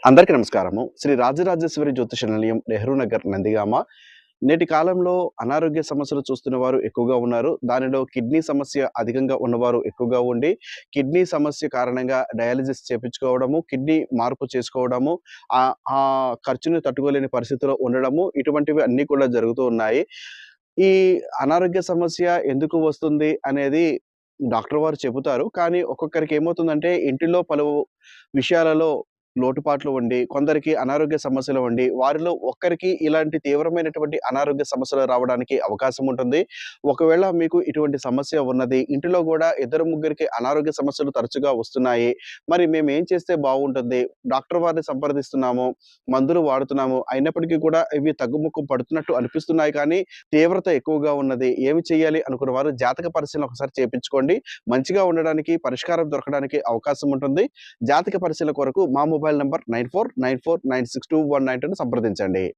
అందరికీ నమస్కారము. శ్రీ రాజరాజేశ్వరి జ్యోతిష నిలయం, నెహ్రూ నగర్, నందిగామ. నేటి కాలంలో అనారోగ్య సమస్యలు చూస్తున్న వారు ఎక్కువగా ఉన్నారు. దానిలో కిడ్నీ సమస్య అధికంగా ఉన్నవారు ఎక్కువగా ఉండి, కిడ్నీ సమస్య కారణంగా డయాలిసిస్ చేపించుకోవడము, కిడ్నీ మార్పు చేసుకోవడము, ఆ ఖర్చుని తట్టుకోలేని పరిస్థితిలో ఉండడము, ఇటువంటివి అన్నీ కూడా జరుగుతూ ఉన్నాయి. ఈ అనారోగ్య సమస్య ఎందుకు వస్తుంది అనేది డాక్టర్ వారు చెబుతారు. కానీ ఒక్కొక్కరికి ఏమవుతుందంటే ఇంటిలో పలు విషయాలలో లోటుపాట్లు ఉండి, కొందరికి అనారోగ్య సమస్యలు ఉండి, వారిలో ఒక్కరికి ఇలాంటి తీవ్రమైనటువంటి అనారోగ్య సమస్యలు రావడానికి అవకాశం ఉంటుంది. ఒకవేళ మీకు ఇటువంటి సమస్య ఉన్నది, ఇంటిలో గూడా ఇద్దరు, ముగ్గురికి అనారోగ్య సమస్యలు తరచుగా వస్తున్నాయి. మరి మేమేం చేస్తే బావుంటుంది? డాక్టర్ వారిని సంప్రదిస్తున్నాము, మందులు వాడుతున్నాము. అయినప్పటికీ కూడా ఇవి తగ్గుముఖం పడుతున్నట్టు అనిపిస్తున్నాయి కానీ, తీవ్రత ఎక్కువగా ఉన్నది. ఏమి చేయాలి అనుకున్న వారు జాతక పరిశీలన ఒకసారి చేపించుకోండి. మంచిగా ఉండడానికి, పరిష్కారం దొరకడానికి అవకాశం ఉంటుంది. జాతక పరిశీలన కొరకు మా మొబైల్ నంబర్ 9494962192ను సంప్రదించండి.